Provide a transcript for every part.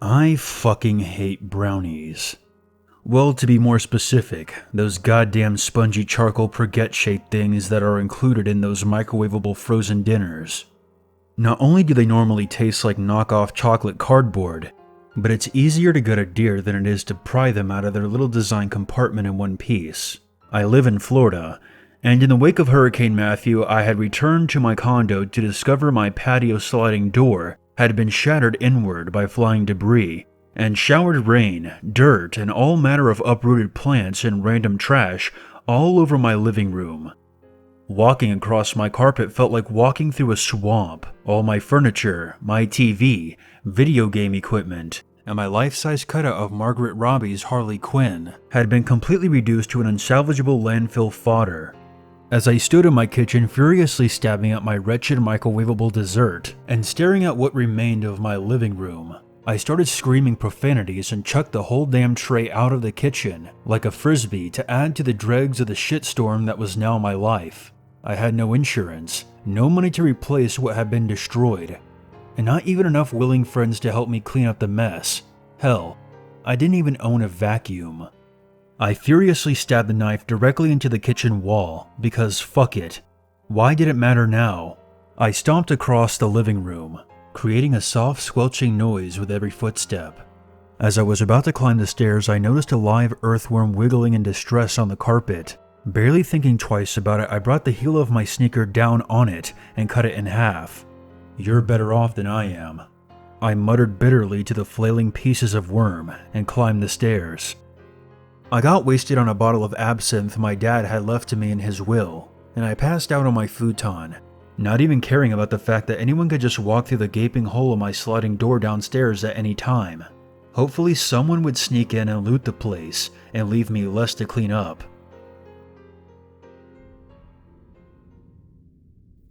I fucking hate brownies. Well, to be more specific, those goddamn spongy charcoal baguette-shaped things that are included in those microwavable frozen dinners. Not only do they normally taste like knockoff chocolate cardboard, but it's easier to gut a deer than it is to pry them out of their little design compartment in one piece. I live in Florida, and in the wake of Hurricane Matthew, I had returned to my condo to discover my patio sliding door had been shattered inward by flying debris, and showered rain, dirt, and all manner of uprooted plants and random trash all over my living room. Walking across my carpet felt like walking through a swamp. All my furniture, my TV, video game equipment, and my life-size cutout of Margaret Robbie's Harley Quinn had been completely reduced to an unsalvageable landfill fodder. As I stood in my kitchen furiously stabbing at my wretched microwavable dessert and staring at what remained of my living room, I started screaming profanities and chucked the whole damn tray out of the kitchen like a frisbee to add to the dregs of the shitstorm that was now my life. I had no insurance, no money to replace what had been destroyed, and not even enough willing friends to help me clean up the mess. Hell, I didn't even own a vacuum. I furiously stabbed the knife directly into the kitchen wall because fuck it. Why did it matter now? I stomped across the living room, creating a soft squelching noise with every footstep. As I was about to climb the stairs, I noticed a live earthworm wiggling in distress on the carpet. Barely thinking twice about it, I brought the heel of my sneaker down on it and cut it in half. "You're better off than I am," I muttered bitterly to the flailing pieces of worm and climbed the stairs. I got wasted on a bottle of absinthe my dad had left to me in his will, and I passed out on my futon, not even caring about the fact that anyone could just walk through the gaping hole of my sliding door downstairs at any time. Hopefully someone would sneak in and loot the place and leave me less to clean up.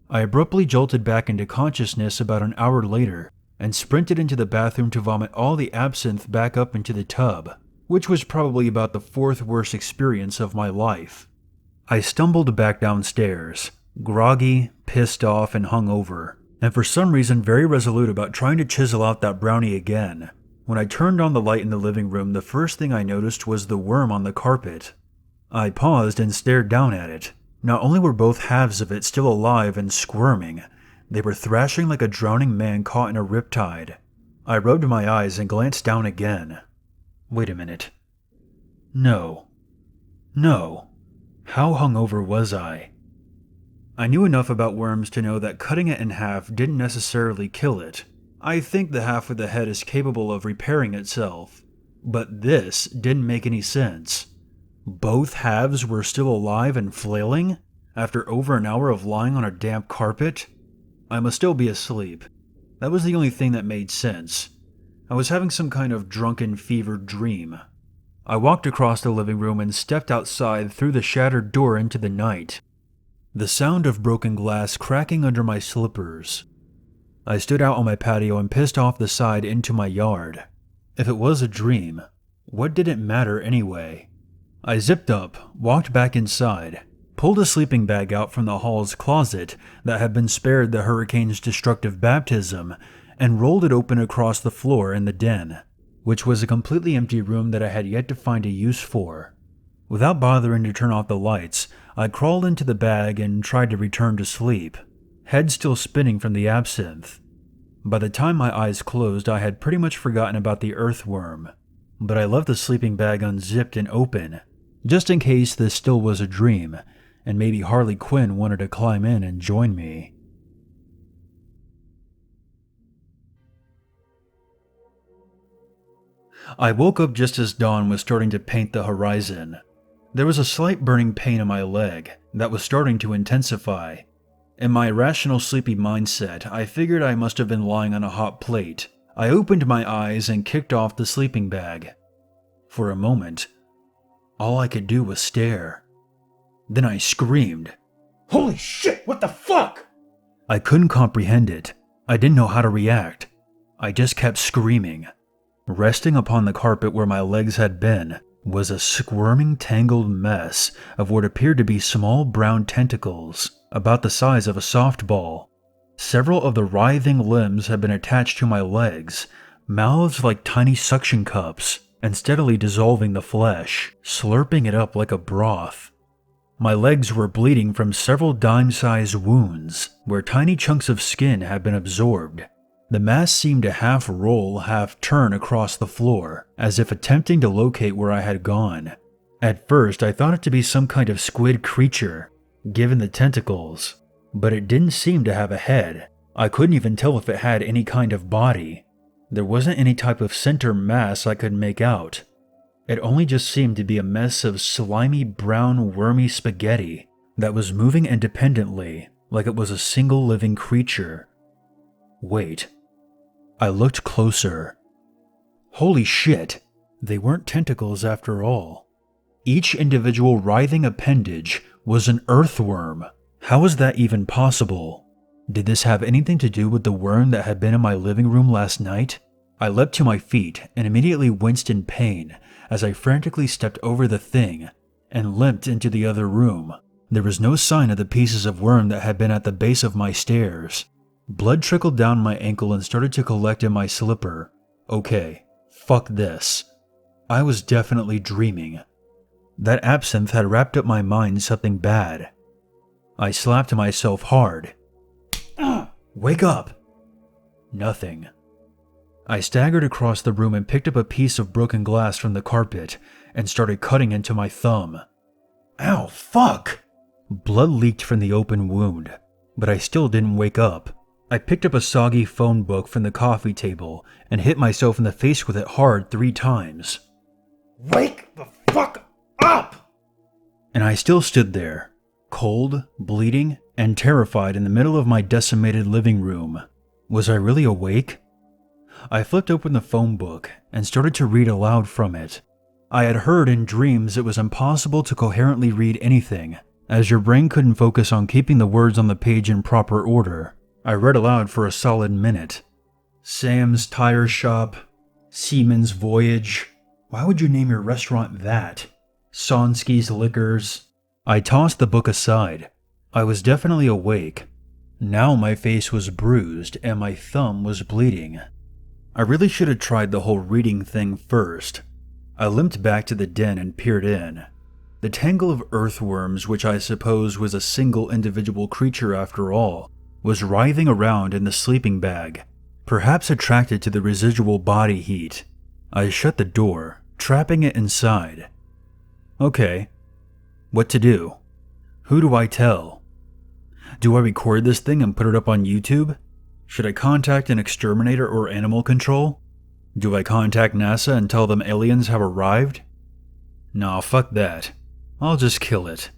I abruptly jolted back into consciousness about an hour later and sprinted into the bathroom to vomit all the absinthe back up into the tub, which was probably about the fourth worst experience of my life. I stumbled back downstairs, groggy, pissed off, and hungover, and for some reason very resolute about trying to chisel out that brownie again. When I turned on the light in the living room, the first thing I noticed was the worm on the carpet. I paused and stared down at it. Not only were both halves of it still alive and squirming, they were thrashing like a drowning man caught in a riptide. I rubbed my eyes and glanced down again. Wait a minute. No. How hungover was I? I knew enough about worms to know that cutting it in half didn't necessarily kill it. I think the half with the head is capable of repairing itself. But this didn't make any sense. Both halves were still alive and flailing? After over an hour of lying on a damp carpet? I must still be asleep. That was the only thing that made sense. I was having some kind of drunken fevered dream. I walked across the living room and stepped outside through the shattered door into the night. The sound of broken glass cracking under my slippers. I stood out on my patio and pissed off the side into my yard. If it was a dream, what did it matter anyway? I zipped up, walked back inside, pulled a sleeping bag out from the hall's closet that had been spared the hurricane's destructive baptism, and rolled it open across the floor in the den, which was a completely empty room that I had yet to find a use for. Without bothering to turn off the lights, I crawled into the bag and tried to return to sleep, head still spinning from the absinthe. By the time my eyes closed, I had pretty much forgotten about the earthworm, but I left the sleeping bag unzipped and open, just in case this still was a dream, and maybe Harley Quinn wanted to climb in and join me. I woke up just as dawn was starting to paint the horizon. There was a slight burning pain in my leg that was starting to intensify. In my irrational sleepy mindset, I figured I must have been lying on a hot plate. I opened my eyes and kicked off the sleeping bag. For a moment, all I could do was stare. Then I screamed. "Holy shit, what the fuck?" I couldn't comprehend it. I didn't know how to react. I just kept screaming. Resting upon the carpet where my legs had been was a squirming, tangled mess of what appeared to be small brown tentacles, about the size of a softball. Several of the writhing limbs had been attached to my legs, mouths like tiny suction cups, and steadily dissolving the flesh, slurping it up like a broth. My legs were bleeding from several dime-sized wounds where tiny chunks of skin had been absorbed. The mass seemed to half roll, half turn across the floor, as if attempting to locate where I had gone. At first, I thought it to be some kind of squid creature, given the tentacles, but it didn't seem to have a head. I couldn't even tell if it had any kind of body. There wasn't any type of center mass I could make out. It only just seemed to be a mess of slimy, brown, wormy spaghetti that was moving independently, like it was a single living creature. Wait. I looked closer. Holy shit! They weren't tentacles after all. Each individual writhing appendage was an earthworm. How was that even possible? Did this have anything to do with the worm that had been in my living room last night? I leapt to my feet and immediately winced in pain as I frantically stepped over the thing and limped into the other room. There was no sign of the pieces of worm that had been at the base of my stairs. Blood trickled down my ankle and started to collect in my slipper. Okay, fuck this. I was definitely dreaming. That absinthe had wrapped up my mind something bad. I slapped myself hard. Wake up! Nothing. I staggered across the room and picked up a piece of broken glass from the carpet and started cutting into my thumb. Ow, fuck! Blood leaked from the open wound, but I still didn't wake up. I picked up a soggy phone book from the coffee table and hit myself in the face with it hard 3 times. Wake the fuck up! And I still stood there, cold, bleeding, and terrified in the middle of my decimated living room. Was I really awake? I flipped open the phone book and started to read aloud from it. I had heard in dreams it was impossible to coherently read anything, as your brain couldn't focus on keeping the words on the page in proper order. I read aloud for a solid minute. Sam's Tire Shop, Seaman's Voyage. Why would you name your restaurant that? Sonski's Liquors. I tossed the book aside. I was definitely awake. Now my face was bruised and my thumb was bleeding. I really should have tried the whole reading thing first. I limped back to the den and peered in. The tangle of earthworms, which I suppose was a single individual creature after all, was writhing around in the sleeping bag, perhaps attracted to the residual body heat. I shut the door, trapping it inside. Okay. What to do? Who do I tell? Do I record this thing and put it up on YouTube? Should I contact an exterminator or animal control? Do I contact NASA and tell them aliens have arrived? Nah, fuck that. I'll just kill it.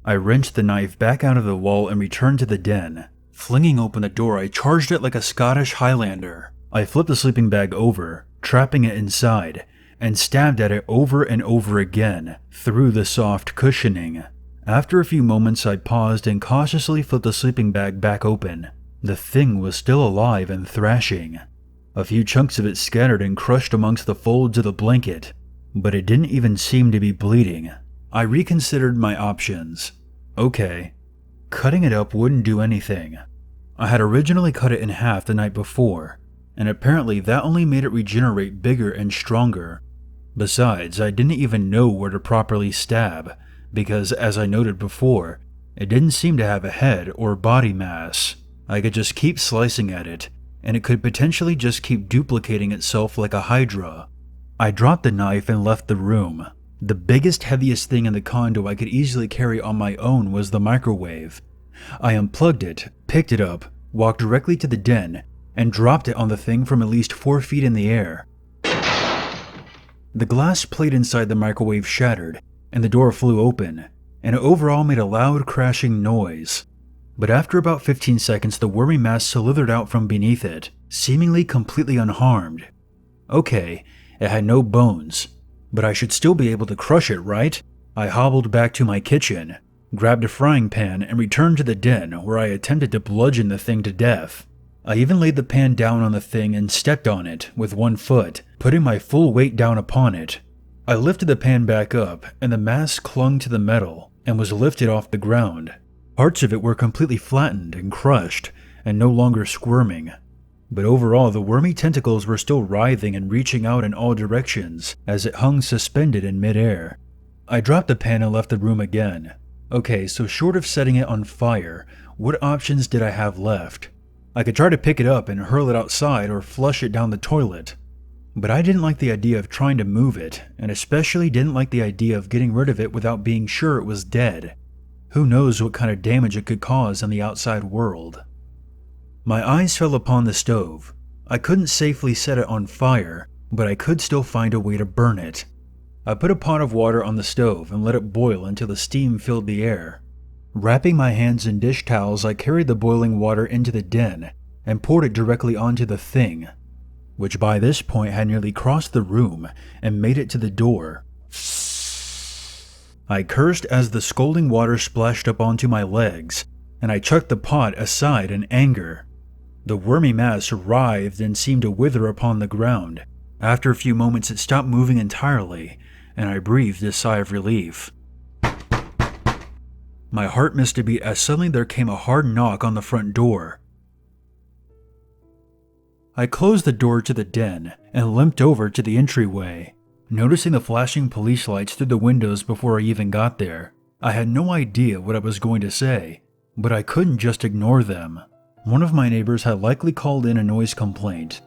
I wrenched the knife back out of the wall and returned to the den. Flinging open the door, I charged it like a Scottish Highlander. I flipped the sleeping bag over, trapping it inside, and stabbed at it over and over again, through the soft cushioning. After a few moments, I paused and cautiously flipped the sleeping bag back open. The thing was still alive and thrashing. A few chunks of it scattered and crushed amongst the folds of the blanket, but it didn't even seem to be bleeding. I reconsidered my options. Okay, cutting it up wouldn't do anything. I had originally cut it in half the night before, and apparently that only made it regenerate bigger and stronger. Besides, I didn't even know where to properly stab, because as I noted before, it didn't seem to have a head or body mass. I could just keep slicing at it, and it could potentially just keep duplicating itself like a hydra. I dropped the knife and left the room. The biggest, heaviest thing in the condo I could easily carry on my own was the microwave. I unplugged it, picked it up, walked directly to the den, and dropped it on the thing from at least 4 feet in the air. The glass plate inside the microwave shattered, and the door flew open, and it overall made a loud crashing noise. But after about 15 seconds, the wormy mass slithered out from beneath it, seemingly completely unharmed. Okay, it had no bones, but I should still be able to crush it, right? I hobbled back to my kitchen, grabbed a frying pan, and returned to the den where I attempted to bludgeon the thing to death. I even laid the pan down on the thing and stepped on it with one foot, putting my full weight down upon it. I lifted the pan back up, and the mass clung to the metal and was lifted off the ground. Parts of it were completely flattened and crushed, and no longer squirming. but overall the wormy tentacles were still writhing and reaching out in all directions as it hung suspended in midair. I dropped the pen and left the room again. Okay, so short of setting it on fire, what options did I have left? I could try to pick it up and hurl it outside or flush it down the toilet. But I didn't like the idea of trying to move it, and especially didn't like the idea of getting rid of it without being sure it was dead. Who knows what kind of damage it could cause in the outside world. My eyes fell upon the stove. I couldn't safely set it on fire, but I could still find a way to burn it. I put a pot of water on the stove and let it boil until the steam filled the air. Wrapping my hands in dish towels, I carried the boiling water into the den and poured it directly onto the thing, which by this point had nearly crossed the room and made it to the door. I cursed as the scalding water splashed up onto my legs, and I chucked the pot aside in anger. The wormy mass writhed and seemed to wither upon the ground. After a few moments it stopped moving entirely, and I breathed a sigh of relief. My heart missed a beat as suddenly there came a hard knock on the front door. I closed the door to the den and limped over to the entryway, noticing the flashing police lights through the windows before I even got there. I had no idea what I was going to say, but I couldn't just ignore them. One of my neighbors had likely called in a noise complaint,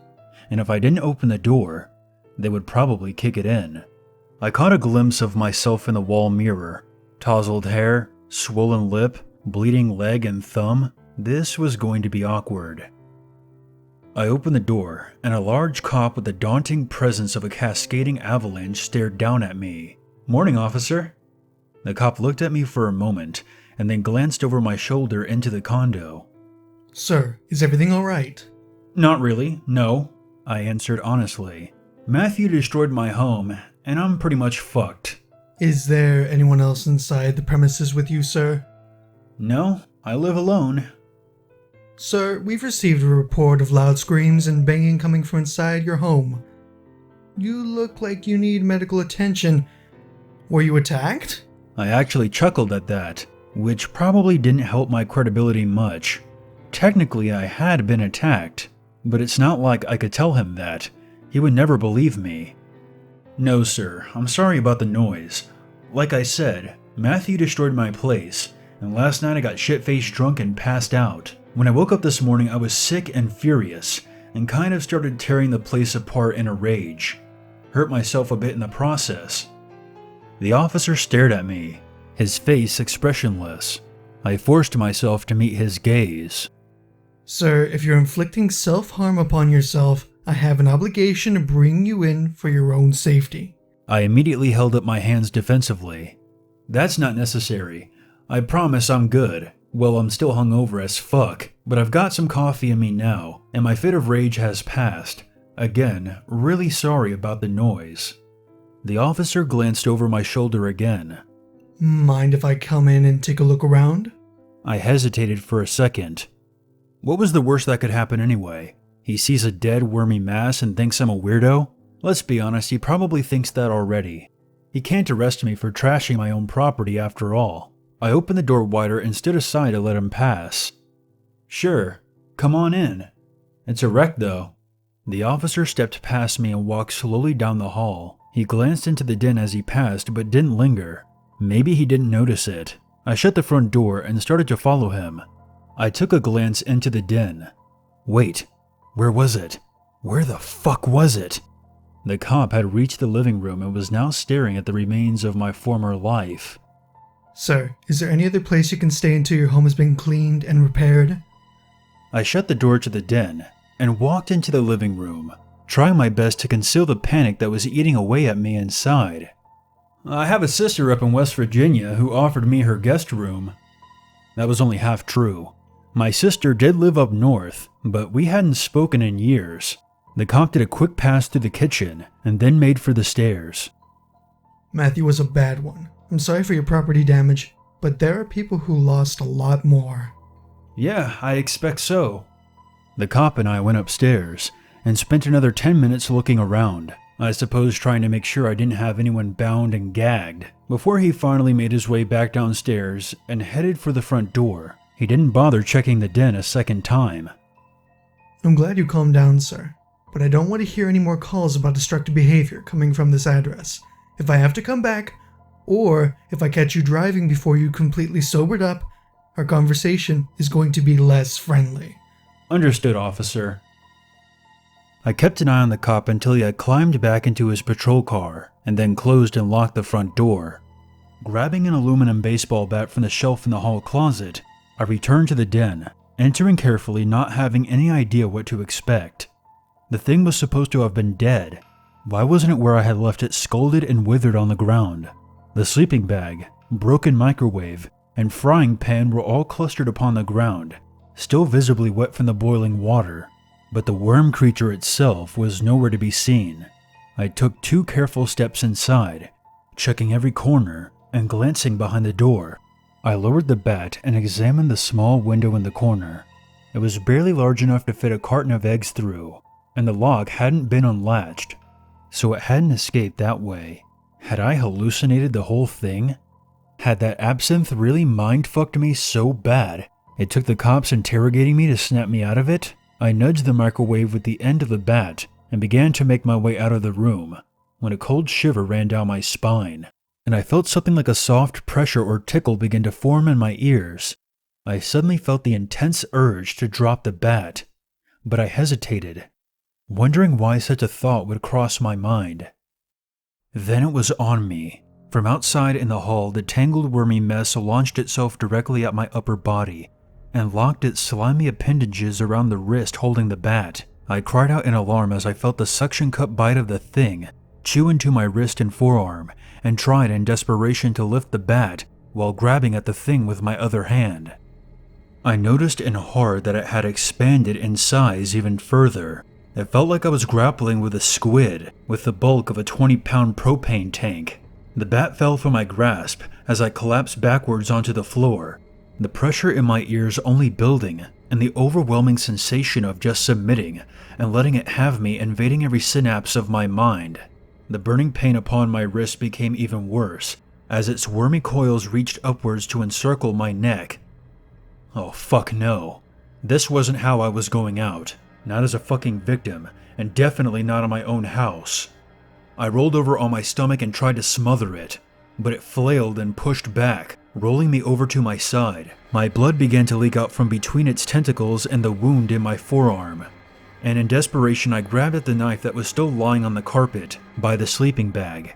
and if I didn't open the door, they would probably kick it in. I caught a glimpse of myself in the wall mirror. Tousled hair, swollen lip, bleeding leg and thumb. This was going to be awkward. I opened the door, and a large cop with the daunting presence of a cascading avalanche stared down at me. "Morning, officer." The cop looked at me for a moment, and then glanced over my shoulder into the condo. "Sir, is everything alright?" "Not really, no," I answered honestly. "Matthew destroyed my home, and I'm pretty much fucked." "Is there anyone else inside the premises with you, sir?" "No, I live alone." "Sir, we've received a report of loud screams and banging coming from inside your home. You look like you need medical attention. Were you attacked?" I actually chuckled at that, which probably didn't help my credibility much. Technically, I had been attacked, but it's not like I could tell him that. He would never believe me. "No, sir, I'm sorry about the noise. Like I said, Matthew destroyed my place, and last night I got shit-faced drunk and passed out. When I woke up this morning, I was sick and furious, and kind of started tearing the place apart in a rage. Hurt myself a bit in the process." The officer stared at me, his face expressionless. I forced myself to meet his gaze. "Sir, if you're inflicting self-harm upon yourself, I have an obligation to bring you in for your own safety." I immediately held up my hands defensively. "That's not necessary. I promise I'm good. Well, I'm still hungover as fuck, but I've got some coffee in me now, and my fit of rage has passed. Again, really sorry about the noise." The officer glanced over my shoulder again. "Mind if I come in and take a look around?" I hesitated for a second. What was the worst that could happen anyway? He sees a dead, wormy mass and thinks I'm a weirdo? Let's be honest, he probably thinks that already. He can't arrest me for trashing my own property after all. I opened the door wider and stood aside to let him pass. "Sure, come on in. It's a wreck though." The officer stepped past me and walked slowly down the hall. He glanced into the den as he passed, but didn't linger. Maybe he didn't notice it. I shut the front door and started to follow him. I took a glance into the den. Wait, where was it? Where the fuck was it? The cop had reached the living room and was now staring at the remains of my former life. "Sir, is there any other place you can stay until your home has been cleaned and repaired?" I shut the door to the den and walked into the living room, trying my best to conceal the panic that was eating away at me inside. "I have a sister up in West Virginia who offered me her guest room." That was only half true. My sister did live up north, but we hadn't spoken in years. The cop did a quick pass through the kitchen and then made for the stairs. "Matthew was a bad one. I'm sorry for your property damage, but there are people who lost a lot more." "Yeah, I expect so." The cop and I went upstairs and spent another 10 minutes looking around, I suppose trying to make sure I didn't have anyone bound and gagged, before he finally made his way back downstairs and headed for the front door. He didn't bother checking the den a second time. I'm glad you calmed down, sir, but I don't want to hear any more calls about destructive behavior coming from this address. If I have to come back, or if I catch you driving before you completely sobered up, our conversation is going to be less friendly. Understood, officer. I kept an eye on the cop until he had climbed back into his patrol car and then closed and locked the front door. Grabbing an aluminum baseball bat from the shelf in the hall closet, I returned to the den, entering carefully, not having any idea what to expect. The thing was supposed to have been dead. Why wasn't it where I had left it, scalded and withered on the ground? The sleeping bag, broken microwave, and frying pan were all clustered upon the ground, still visibly wet from the boiling water, but the worm creature itself was nowhere to be seen. I took 2 careful steps inside, checking every corner and glancing behind the door. I lowered the bat and examined the small window in the corner. It was barely large enough to fit a carton of eggs through, and the lock hadn't been unlatched, so it hadn't escaped that way. Had I hallucinated the whole thing? Had that absinthe really mind-fucked me so bad it took the cops interrogating me to snap me out of it? I nudged the microwave with the end of the bat and began to make my way out of the room when a cold shiver ran down my spine, and I felt something like a soft pressure or tickle begin to form in my ears. I suddenly felt the intense urge to drop the bat, but I hesitated, wondering why such a thought would cross my mind. Then it was on me. From outside in the hall, the tangled wormy mess launched itself directly at my upper body and locked its slimy appendages around the wrist holding the bat. I cried out in alarm as I felt the suction cup bite of the thing chew into my wrist and forearm, and tried in desperation to lift the bat while grabbing at the thing with my other hand. I noticed in horror that it had expanded in size even further. It felt like I was grappling with a squid with the bulk of a 20-pound propane tank. The bat fell from my grasp as I collapsed backwards onto the floor, the pressure in my ears only building, and the overwhelming sensation of just submitting and letting it have me invading every synapse of my mind. The burning pain upon my wrist became even worse as its wormy coils reached upwards to encircle my neck. Oh fuck no. This wasn't how I was going out. Not as a fucking victim, and definitely not in my own house. I rolled over on my stomach and tried to smother it, but it flailed and pushed back, rolling me over to my side. My blood began to leak out from between its tentacles and the wound in my forearm, and in desperation I grabbed at the knife that was still lying on the carpet by the sleeping bag.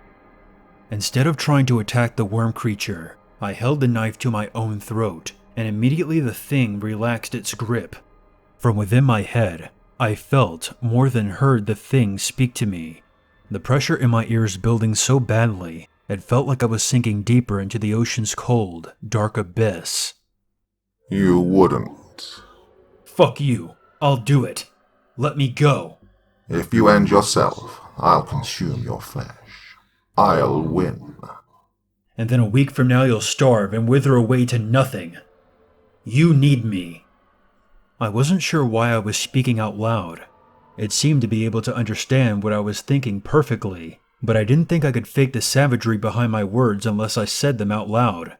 Instead of trying to attack the worm creature, I held the knife to my own throat, and immediately the thing relaxed its grip. From within my head, I felt, more than heard, the thing speak to me, the pressure in my ears building so badly, it felt like I was sinking deeper into the ocean's cold, dark abyss. You wouldn't. Fuck you. I'll do it. Let me go. If you end yourself, I'll consume your flesh. I'll win. And then a week from now you'll starve and wither away to nothing. You need me. I wasn't sure why I was speaking out loud. It seemed to be able to understand what I was thinking perfectly, but I didn't think I could fake the savagery behind my words unless I said them out loud.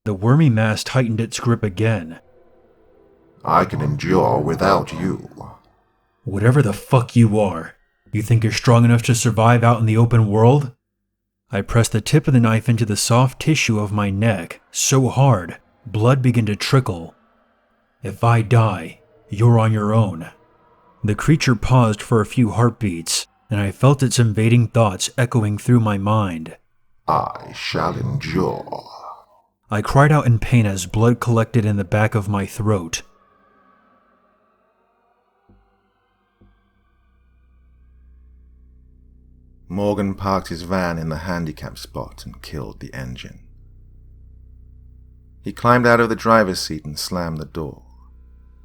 The wormy mass tightened its grip again. I can endure without you. Whatever the fuck you are, you think you're strong enough to survive out in the open world? I pressed the tip of the knife into the soft tissue of my neck so hard, blood began to trickle. If I die, you're on your own. The creature paused for a few heartbeats, and I felt its invading thoughts echoing through my mind. I shall endure. I cried out in pain as blood collected in the back of my throat. Morgan parked his van in the handicap spot and killed the engine. He climbed out of the driver's seat and slammed the door,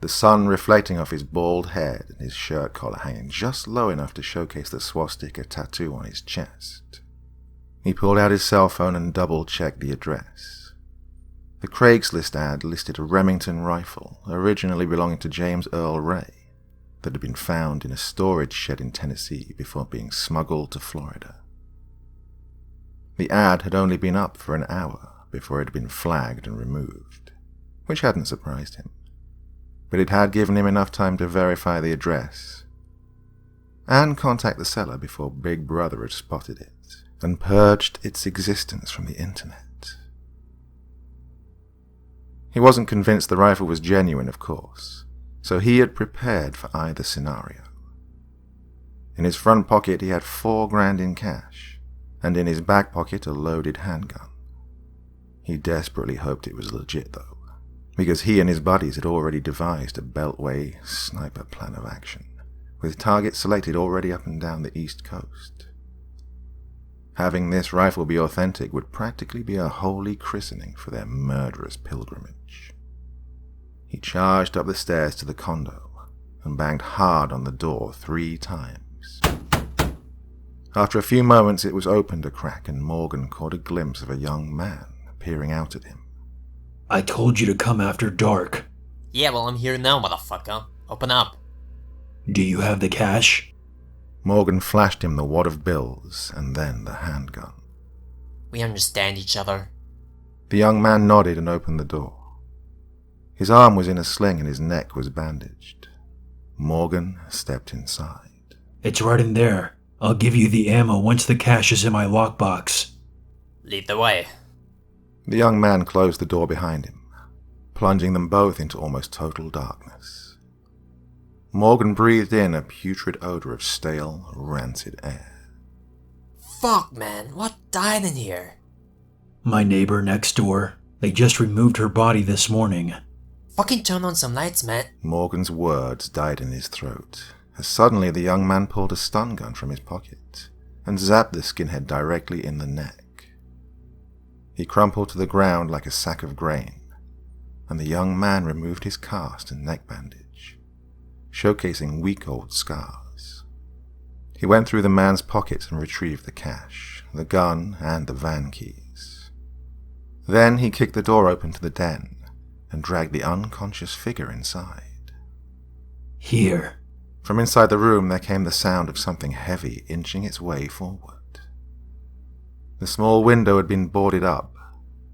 the sun reflecting off his bald head and his shirt collar hanging just low enough to showcase the swastika tattoo on his chest. He pulled out his cell phone and double-checked the address. The Craigslist ad listed a Remington rifle, originally belonging to James Earl Ray, that had been found in a storage shed in Tennessee before being smuggled to Florida. The ad had only been up for an hour before it had been flagged and removed, which hadn't surprised him. but it had given him enough time to verify the address and contact the seller before Big Brother had spotted it and purged its existence from the internet. He wasn't convinced the rifle was genuine, of course, so he had prepared for either scenario. In his front pocket he had $4,000 in cash, and in his back pocket a loaded handgun. He desperately hoped it was legit though, because he and his buddies had already devised a Beltway sniper plan of action, with targets selected already up and down the East Coast. Having this rifle be authentic would practically be a holy christening for their murderous pilgrimage. He charged up the stairs to the condo and banged hard on the door 3 times. After a few moments it was opened a crack and Morgan caught a glimpse of a young man peering out at him. I told you to come after dark. Yeah, well, I'm here now, motherfucker. Open up. Do you have the cash? Morgan flashed him the wad of bills and then the handgun. We understand each other. The young man nodded and opened the door. His arm was in a sling and his neck was bandaged. Morgan stepped inside. It's right in there. I'll give you the ammo once the cash is in my lockbox. Lead the way. The young man closed the door behind him, plunging them both into almost total darkness. Morgan breathed in a putrid odor of stale, rancid air. Fuck, man. What died in here? My neighbor next door. They just removed her body this morning. Fucking turn on some lights, man. Morgan's words died in his throat, as suddenly the young man pulled a stun gun from his pocket and zapped the skinhead directly in the neck. He crumpled to the ground like a sack of grain, and the young man removed his cast and neck bandage, showcasing week-old scars. He went through the man's pockets and retrieved the cash, the gun, and the van keys. Then he kicked the door open to the den and dragged the unconscious figure inside. Here. From inside the room there came the sound of something heavy inching its way forward. The small window had been boarded up,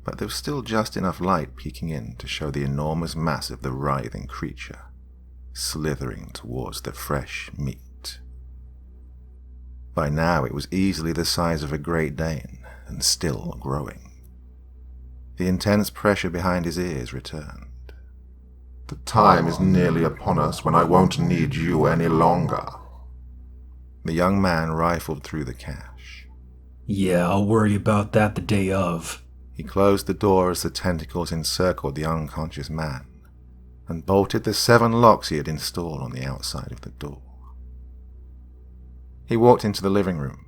but there was still just enough light peeking in to show the enormous mass of the writhing creature, slithering towards the fresh meat. By now it was easily the size of a Great Dane, and still growing. The intense pressure behind his ears returned. The time is nearly upon us when I won't need you any longer. The young man rifled through the cash. Yeah, I'll worry about that the day of. He closed the door as the tentacles encircled the unconscious man, and bolted the 7 locks he had installed on the outside of the door. He walked into the living room,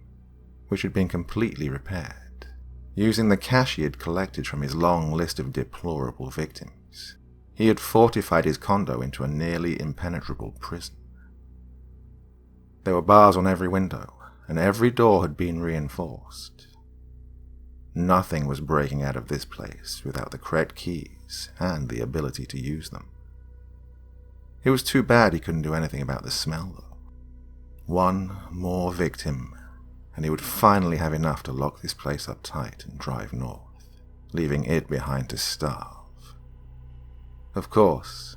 which had been completely repaired, using the cash he had collected from his long list of deplorable victims. He had fortified his condo into a nearly impenetrable prison. There were bars on every window, and every door had been reinforced. Nothing was breaking out of this place without the correct keys and the ability to use them. It was too bad he couldn't do anything about the smell, though. One more victim, and he would finally have enough to lock this place up tight and drive north, leaving it behind to starve. Of course,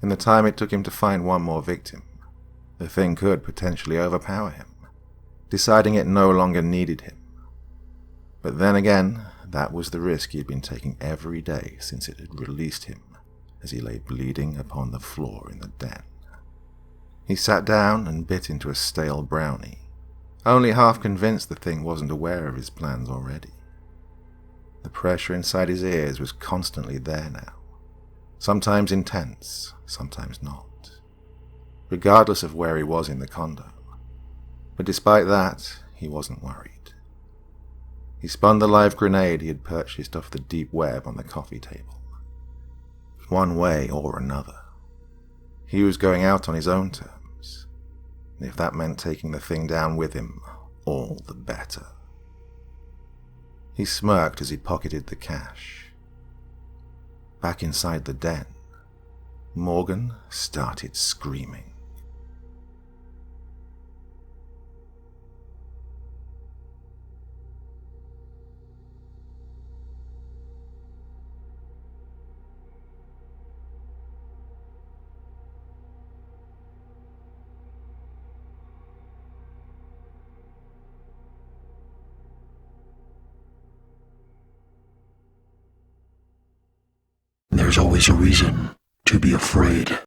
in the time it took him to find one more victim, the thing could potentially overpower him, deciding it no longer needed him. But then again, that was the risk he had been taking every day since it had released him, as he lay bleeding upon the floor in the den. He sat down and bit into a stale brownie, only half convinced the thing wasn't aware of his plans already. The pressure inside his ears was constantly there now, sometimes intense, sometimes not, regardless of where he was in the condo. But despite that, he wasn't worried. He spun the live grenade he had purchased off the deep web on the coffee table. One way or another, he was going out on his own terms, and if that meant taking the thing down with him, all the better. He smirked as he pocketed the cash. Back inside the den, Morgan started screaming. there's always a reason to be afraid.